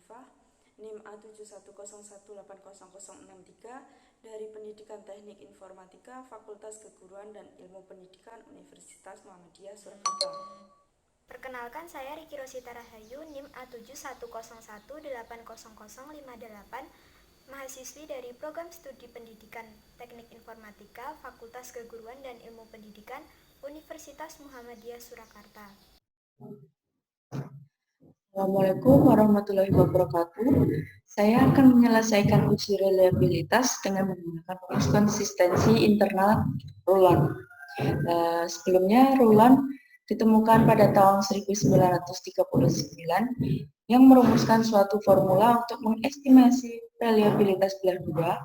Hanifah, NIM A7101800663 dari Pendidikan Teknik Informatika Fakultas Keguruan dan Ilmu Pendidikan Universitas Muhammadiyah Surakarta. Perkenalkan, saya Riki Rosita Rahayu, NIM A7101800858, mahasiswi dari Program Studi Pendidikan Teknik Informatika Fakultas Keguruan dan Ilmu Pendidikan Universitas Muhammadiyah Surakarta. Assalamualaikum warahmatullahi wabarakatuh. Saya akan menyelesaikan uji reliabilitas dengan menggunakan rumus konsistensi internal Rowland. Sebelumnya Rowland ditemukan pada tahun 1939 yang merumuskan suatu formula untuk mengestimasi reliabilitas belah dua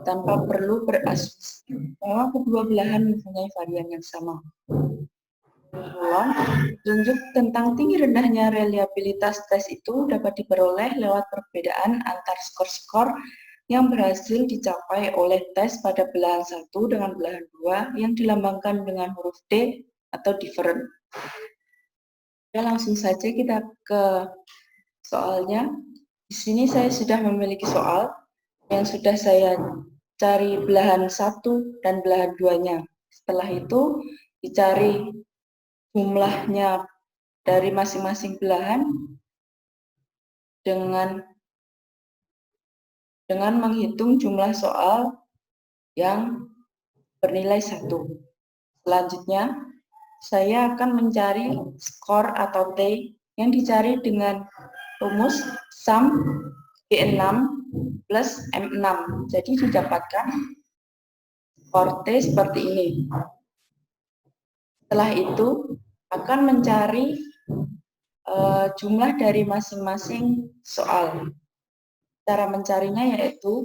tanpa perlu berasumsi bahwa kedua belahan mempunyai varian yang sama. Tunjuk tentang tinggi rendahnya reliabilitas tes itu dapat diperoleh lewat perbedaan antar skor-skor yang berhasil dicapai oleh tes pada belahan 1 dengan belahan 2 yang dilambangkan dengan huruf D atau different. Ya, langsung saja kita ke soalnya. Di sini saya sudah memiliki soal yang sudah saya cari belahan 1 dan belahan 2-nya. Setelah itu dicari jumlahnya dari masing-masing belahan dengan menghitung jumlah soal yang bernilai 1. Selanjutnya, saya akan mencari skor atau T yang dicari dengan rumus sum B6 plus M6. Jadi didapatkan skor T seperti ini. Setelah itu akan mencari jumlah dari masing-masing soal. Cara mencarinya yaitu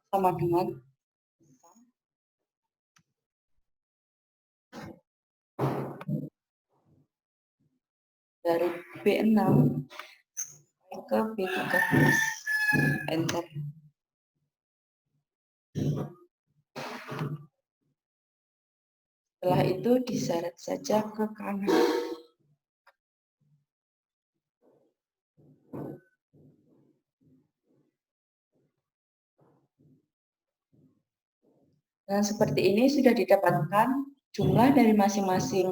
sama dengan dari B6 ke B13. Enter. Setelah itu diseret saja ke kanan. Dan seperti ini sudah didapatkan jumlah dari masing-masing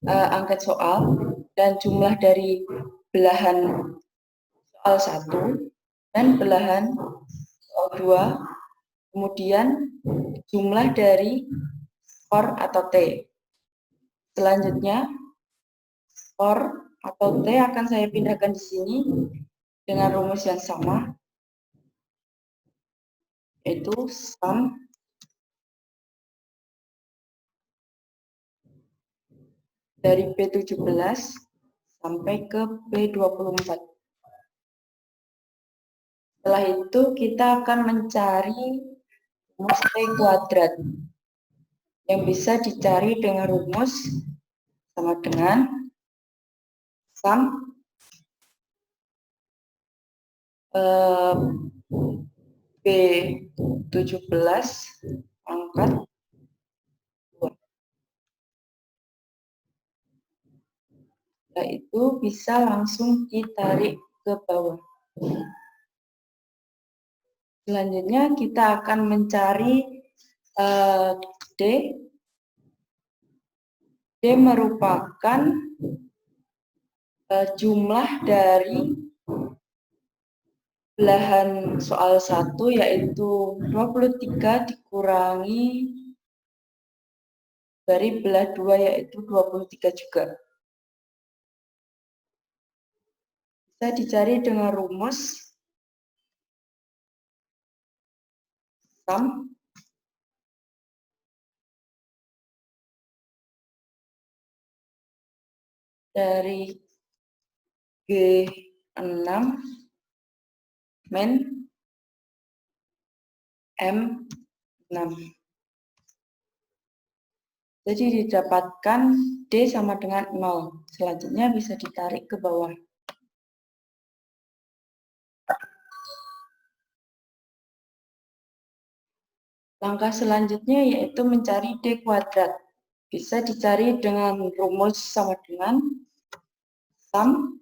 angket soal dan jumlah dari belahan soal 1 dan belahan soal 2, kemudian jumlah dari skor atau T. Selanjutnya, skor atau T akan saya pindahkan di sini dengan rumus yang sama, yaitu sum dari B17 sampai ke B24. Setelah itu kita akan mencari rumus T kuadrat yang bisa dicari dengan rumus sama dengan sum B17 pangkat 2. Setelah itu bisa langsung ditarik ke bawah. Selanjutnya kita akan mencari D. D merupakan jumlah dari belahan soal 1 yaitu 23 dikurangi dari belah 2 yaitu 23 juga. Bisa dicari dengan rumus sum dari G6 min M6. Jadi didapatkan D sama dengan 0. Selanjutnya bisa ditarik ke bawah. Langkah selanjutnya yaitu mencari D kuadrat. Bisa dicari dengan rumus sama dengan sum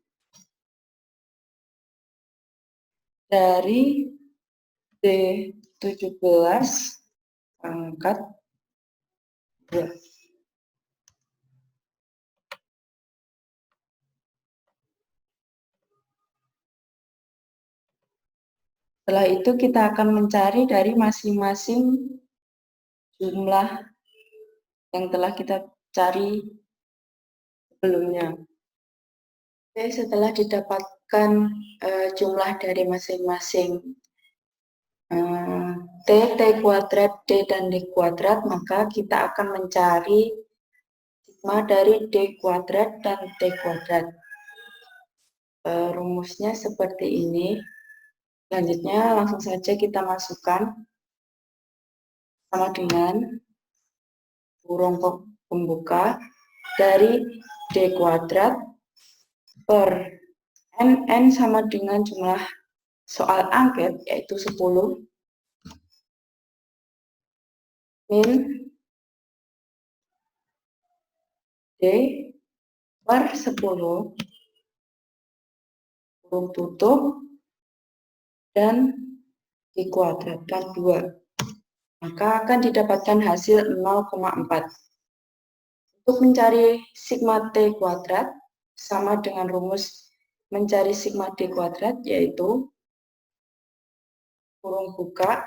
dari D17 pangkat 2. Setelah itu kita akan mencari dari masing-masing jumlah yang telah kita cari sebelumnya. Oke, setelah didapatkan jumlah dari masing-masing T, T kuadrat, D, dan D kuadrat, maka kita akan mencari sigma dari D kuadrat dan T kuadrat. Rumusnya seperti ini. Selanjutnya langsung saja kita masukkan sama dengan kurung pembuka dari D kuadrat per n sama dengan jumlah soal angket yaitu 10 min D per 10 kurung tutup dan dikuadratkan 2. Maka akan didapatkan hasil 0,4. Untuk mencari sigma T kuadrat sama dengan rumus mencari sigma D kuadrat, yaitu kurung buka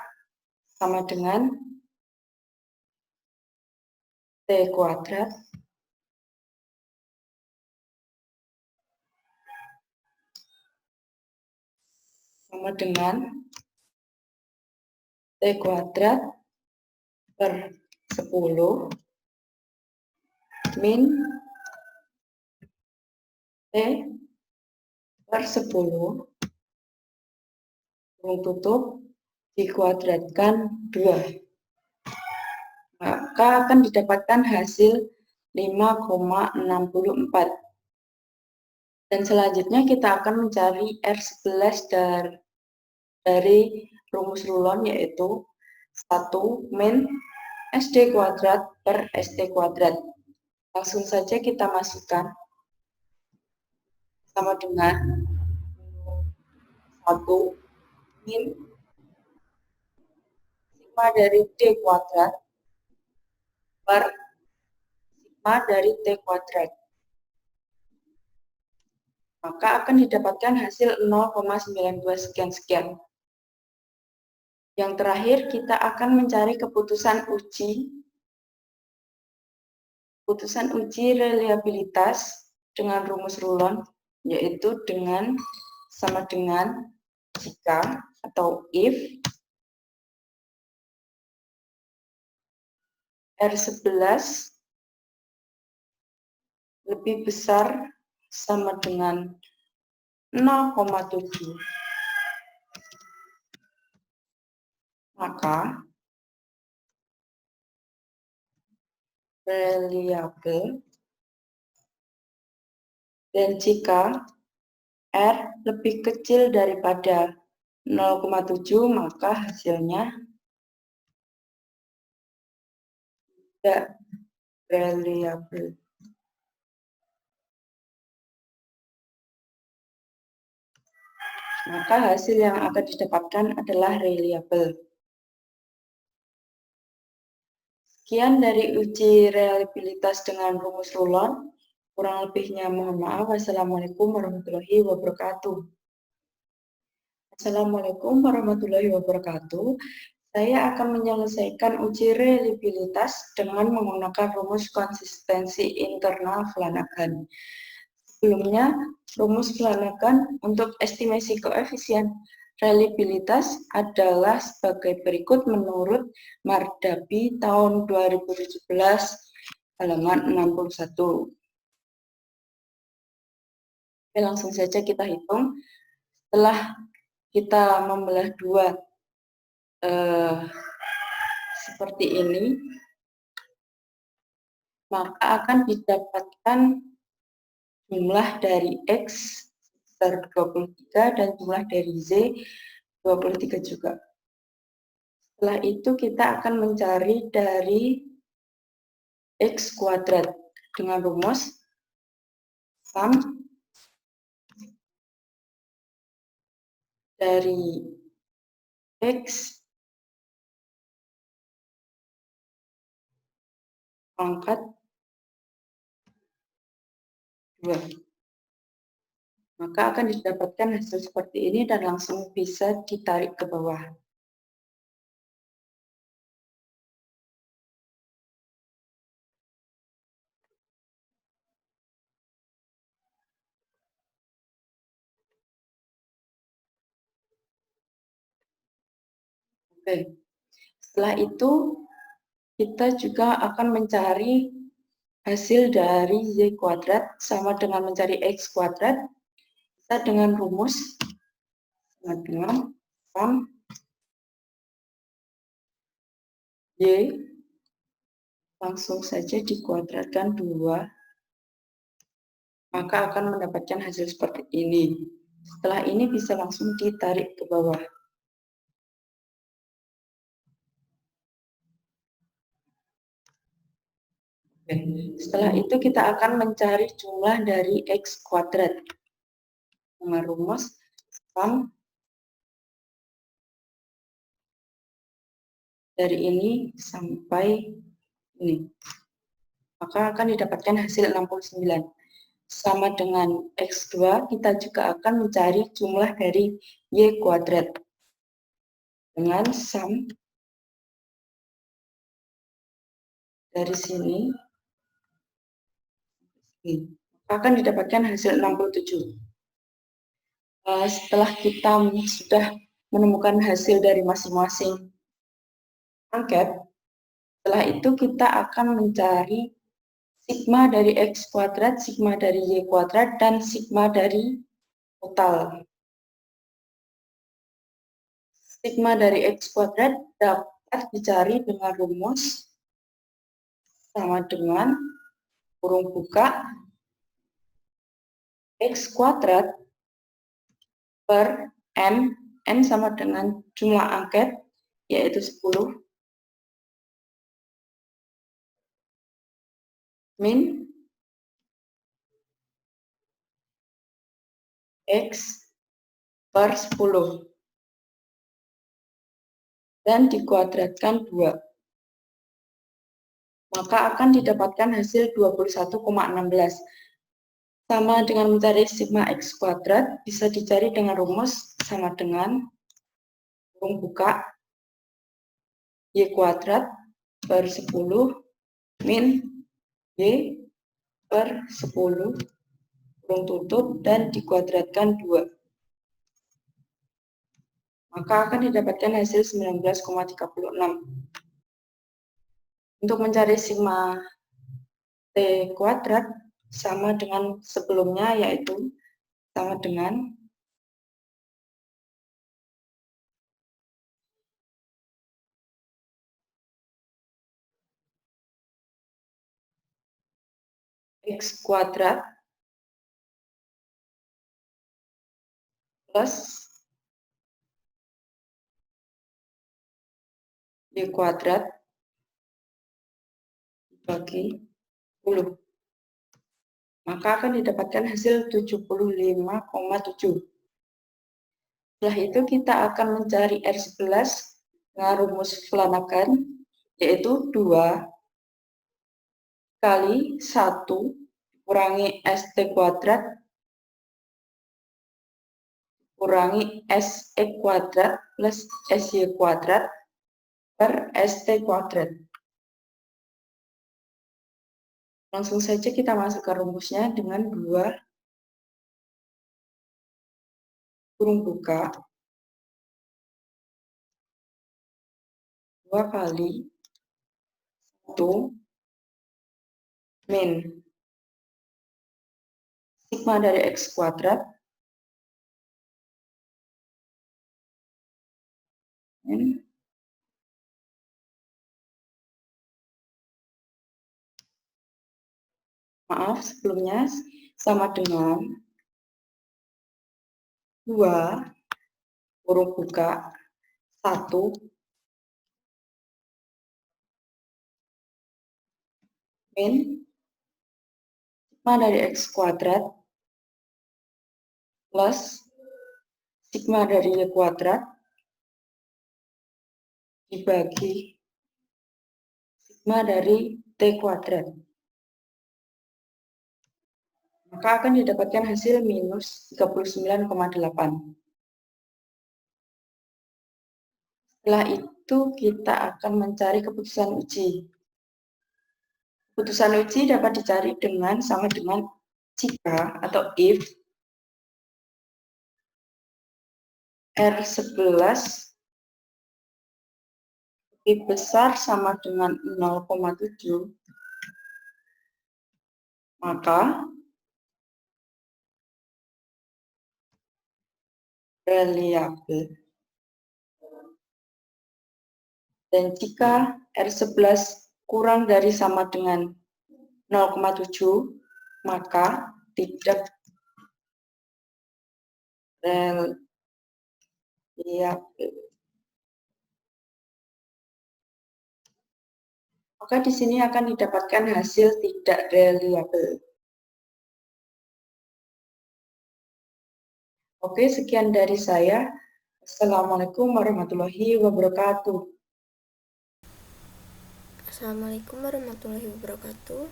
sama dengan T kuadrat sama dengan T kuadrat per 10 min T per 10 kurung tutup dikuadratkan 2. Maka akan didapatkan hasil 5,64. Dan selanjutnya kita akan mencari R11 dari rumus Rulon, yaitu 1 min SD kuadrat per ST kuadrat. Langsung saja kita masukkan sama dengan 1 min sigma dari D kuadrat per sigma dari T kuadrat. Maka akan didapatkan hasil 0,92 sekian-sekian. Yang terakhir kita akan mencari keputusan uji reliabilitas dengan rumus Rulon, yaitu dengan sama dengan jika atau if R11 lebih besar sama dengan 0,7, maka reliable. Dan jika R lebih kecil daripada 0,7, maka hasilnya tidak reliable. Maka hasil yang akan didapatkan adalah reliable. Sekian dari uji reliabilitas dengan rumus Rulon. Kurang lebihnya mohon maaf. Wassalamualaikum warahmatullahi wabarakatuh. Assalamualaikum warahmatullahi wabarakatuh. Saya akan menyelesaikan uji reliabilitas dengan menggunakan rumus konsistensi internal Flanagan. Sebelumnya, rumus Flanagan untuk estimasi koefisien reliabilitas adalah sebagai berikut menurut Mardabi tahun 2017 halaman 61. Oke, langsung saja kita hitung. Setelah kita membelah 2 seperti ini, maka akan didapatkan jumlah dari X sebesar 23 dan jumlah dari Z 23 juga. Setelah itu kita akan mencari dari X kuadrat dengan rumus sum dari X pangkat 2. Maka akan didapatkan hasil seperti ini dan langsung bisa ditarik ke bawah. Oke. Setelah itu kita juga akan mencari hasil dari Y kuadrat sama dengan mencari X kuadrat. Kita dengan rumus sama dengan sum Y langsung saja dikuadratkan 2, maka akan mendapatkan hasil seperti ini. Setelah ini bisa langsung ditarik ke bawah. Setelah itu kita akan mencari jumlah dari X kuadrat. Dengan rumus sum dari ini sampai ini. Maka akan didapatkan hasil 69. Sama dengan X2, kita juga akan mencari jumlah dari Y kuadrat. Dengan sum dari sini, akan didapatkan hasil 67. Setelah kita sudah menemukan hasil dari masing-masing angket, setelah itu kita akan mencari sigma dari X kuadrat, sigma dari Y kuadrat, dan sigma dari total. Sigma dari X kuadrat dapat dicari dengan rumus sama dengan kurung buka X kuadrat per N, N sama dengan jumlah angket, yaitu 10, min X per 10, dan dikuadratkan 2. Maka akan didapatkan hasil 21,16. Sama dengan mencari sigma X kuadrat, bisa dicari dengan rumus sama dengan kurung buka Y kuadrat per 10 min Y per 10 kurung tutup dan dikuadratkan 2. Maka akan didapatkan hasil 19,36. Untuk mencari sigma T kuadrat sama dengan sebelumnya, yaitu sama dengan X kuadrat plus Y kuadrat bagi 10. Maka akan didapatkan hasil 75,7. Setelah itu kita akan mencari R11 dengan rumus Flanagan, yaitu 2 kali 1 kurangi ST kuadrat kurangi SE kuadrat plus SY kuadrat per ST kuadrat. Langsung saja kita masukkan rumusnya dengan 2 kurung buka 2 kali 1 min sigma dari X kuadrat min sebelumnya sama dengan 2 kurung buka 1 min sigma dari X kuadrat plus sigma dari Y kuadrat dibagi sigma dari T kuadrat. Maka akan didapatkan hasil minus 39,8. Setelah itu kita akan mencari keputusan uji. Keputusan uji dapat dicari sama dengan jika atau if R11 lebih besar sama dengan 0,7, maka reliabel. Dan jika R11 kurang dari sama dengan 0,7, maka tidak reliabel. Maka di sini akan didapatkan hasil tidak reliabel. Oke, sekian dari saya. Assalamualaikum warahmatullahi wabarakatuh. Assalamualaikum warahmatullahi wabarakatuh.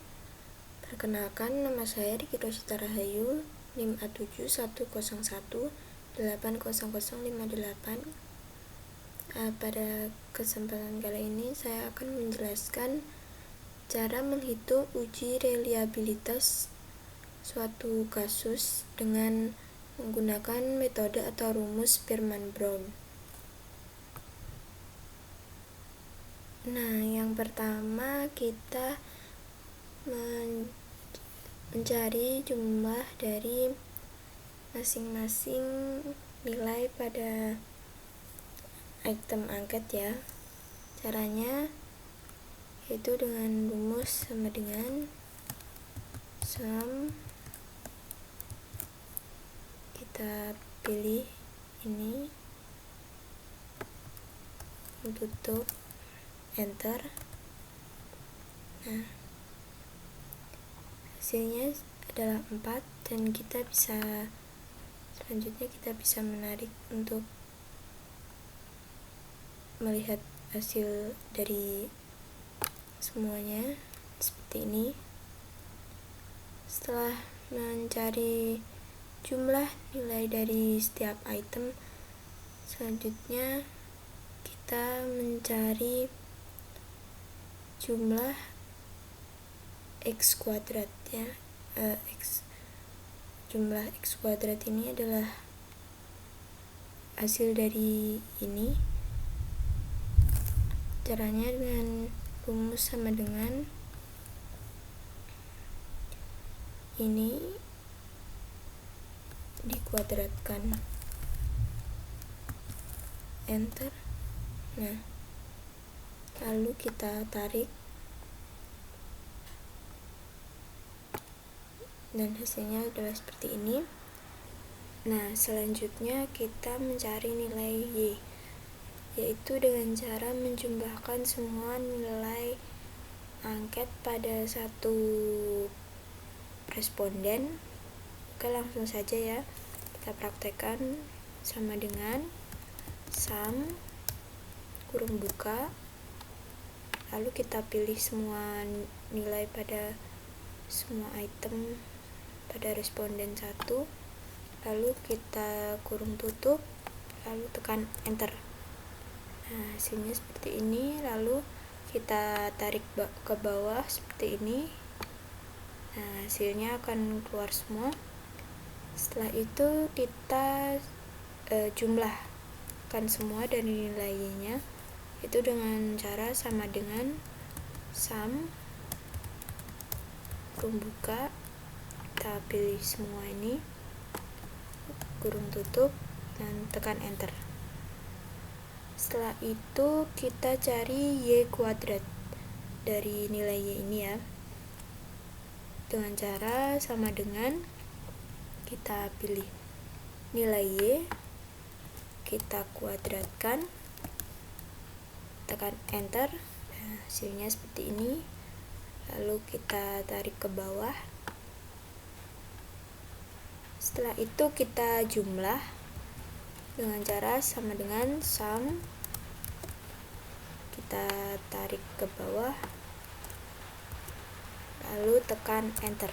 Perkenalkan, nama saya Riki Rosita Rahayu, NIM A7101800058. Pada kesempatan kali ini saya akan menjelaskan cara menghitung uji reliabilitas suatu kasus dengan menggunakan metode atau rumus Bierman-Brown. Nah, yang pertama kita mencari jumlah dari masing-masing nilai pada item angket ya. Caranya yaitu dengan rumus sama dengan sum, kita pilih ini, tutup, enter. Nah, hasilnya adalah 4 dan selanjutnya kita bisa menarik untuk melihat hasil dari semuanya seperti ini. Setelah mencari jumlah nilai dari setiap item, selanjutnya kita mencari jumlah X kuadrat ya. Jumlah X kuadrat ini adalah hasil dari ini. Caranya dengan rumus sama dengan ini dikuadratkan, enter. Nah, lalu kita tarik dan hasilnya adalah seperti ini. Nah, selanjutnya kita mencari nilai Y, yaitu dengan cara menjumlahkan semua nilai angket pada satu responden. Oke, langsung saja ya, kita praktekkan. Sama dengan sum kurung buka, lalu kita pilih semua nilai pada semua item pada responden 1, lalu kita kurung tutup, lalu tekan enter. Nah, hasilnya seperti ini. Lalu kita tarik ke bawah seperti ini. Nah, hasilnya akan keluar semua. Setelah itu kita jumlahkan semua dari nilainya, itu dengan cara sama dengan sum kurung buka, kita pilih semua ini, kurung tutup, dan tekan enter. Setelah itu kita cari Y kuadrat dari nilai Y ini ya, dengan cara sama dengan kita pilih nilai Y, kita kuadratkan, tekan enter. Nah, hasilnya seperti ini. Lalu kita tarik ke bawah. Setelah itu kita jumlah dengan cara sama dengan sum, kita tarik ke bawah lalu tekan enter.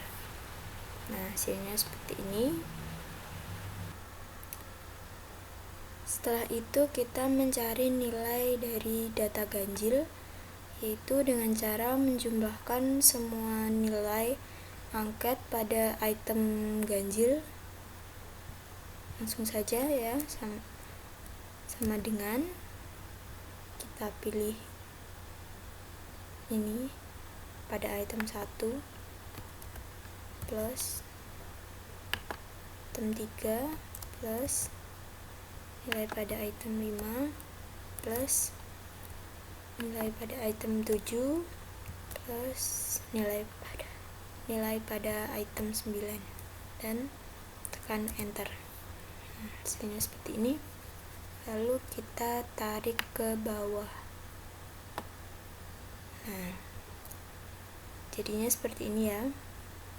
Nah, hasilnya seperti ini. Setelah itu kita mencari nilai dari data ganjil, yaitu dengan cara menjumlahkan semua nilai angket pada item ganjil. Langsung saja ya, sama dengan kita pilih ini pada item 1 plus item 3 plus nilai pada item 5 plus nilai pada item 7 plus nilai pada item 9 dan tekan enter. Nah, hasilnya seperti ini. Lalu kita tarik ke bawah. Nah, jadinya seperti ini ya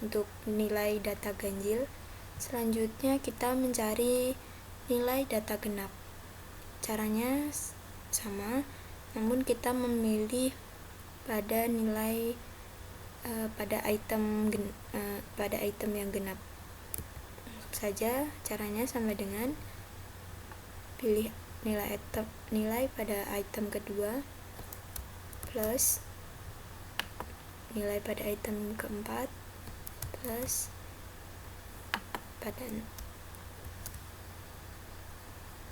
untuk nilai data ganjil. Selanjutnya kita mencari nilai data genap. Caranya sama, namun kita memilih pada nilai pada item yang genap. Langsung saja caranya sama dengan pilih nilai pada item kedua plus nilai pada item keempat plus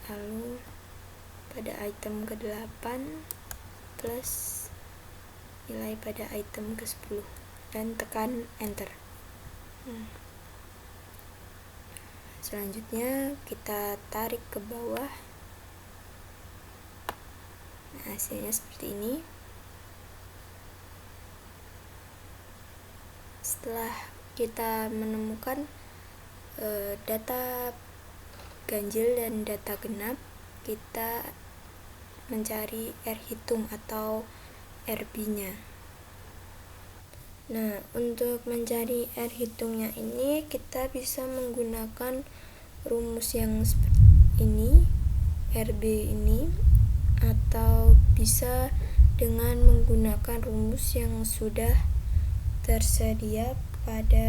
lalu pada item ke-8 plus nilai pada item ke-10 dan tekan enter. Selanjutnya kita tarik ke bawah. Nah, hasilnya seperti ini. Setelah kita menemukan data ganjil dan data genap, kita mencari R hitung atau RB-nya. Nah, untuk mencari R hitungnya ini kita bisa menggunakan rumus yang seperti ini, RB ini, atau bisa dengan menggunakan rumus yang sudah tersedia pada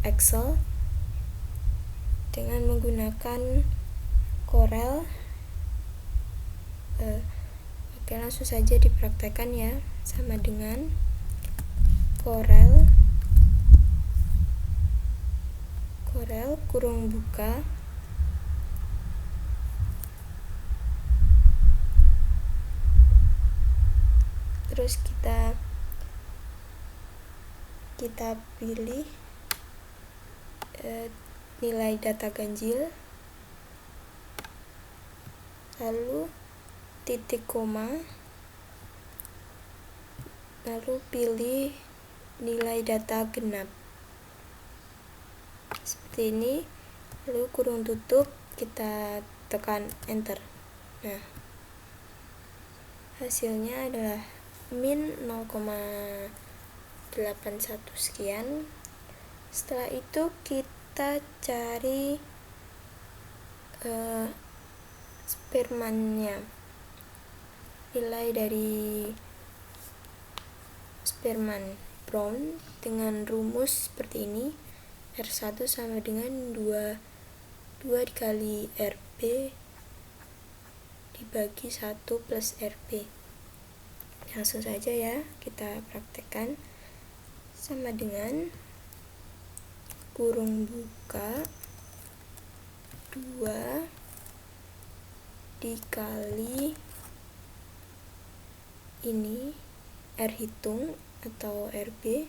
Excel dengan menggunakan Corel. Oke, langsung saja dipraktekkan ya. Sama dengan Corel kurung buka terus kita pilih nilai data ganjil, lalu titik koma, lalu pilih nilai data genap seperti ini, lalu kurung tutup, kita tekan enter. Nah, hasilnya adalah min 0,81 sekian. Setelah itu kita cari Spearman-nya, nilai dari Spearman Brown dengan rumus seperti ini. R1 sama dengan 2 dikali RB dibagi 1 plus RB. Langsung saja ya kita praktekkan. Sama dengan kurung buka 2 dikali ini R hitung atau RB,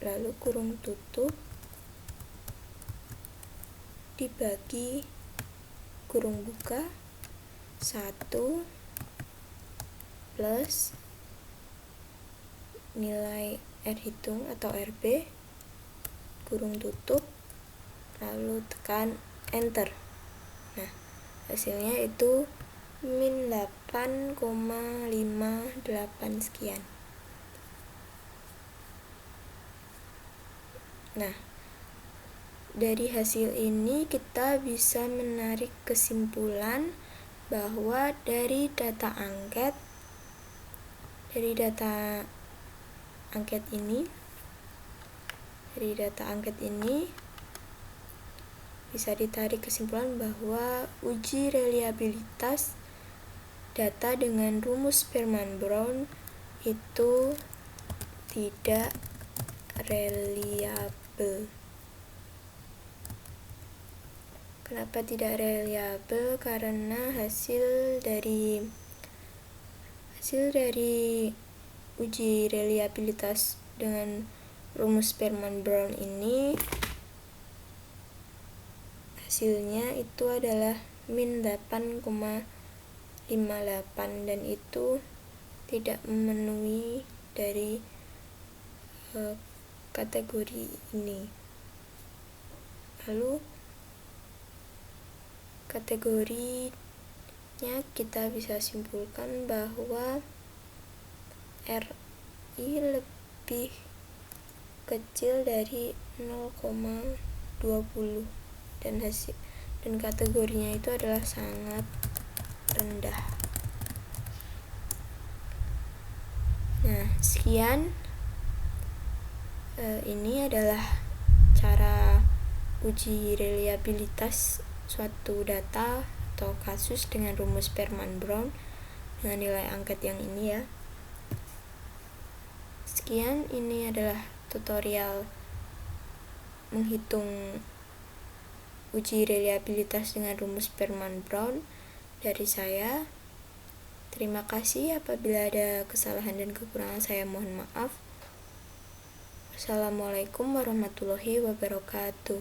lalu kurung tutup dibagi kurung buka 1 plus nilai R hitung atau RB kurung tutup lalu tekan enter. Nah, hasilnya itu min 8,58 sekian. Nah, Dari hasil ini kita bisa menarik kesimpulan bahwa dari data angket ini bisa ditarik kesimpulan bahwa uji reliabilitas data dengan rumus Sperman-Brown itu tidak reliabel. Kenapa tidak reliabel? Karena hasil dari uji reliabilitas dengan rumus Sperman-Brown ini hasilnya itu adalah min 8,58 dan itu tidak memenuhi dari kategori ini. Lalu kategorinya kita bisa simpulkan bahwa RI lebih kecil dari 0,20 dan kategorinya itu adalah sangat rendah. Nah, sekian. Ini adalah cara uji reliabilitas suatu data atau kasus dengan rumus Sperman-Brown dengan nilai angket yang ini ya. Sekian, ini adalah tutorial menghitung uji reliabilitas dengan rumus Sperman-Brown dari saya. Terima kasih. Apabila ada kesalahan dan kekurangan saya mohon maaf. Assalamualaikum warahmatullahi wabarakatuh.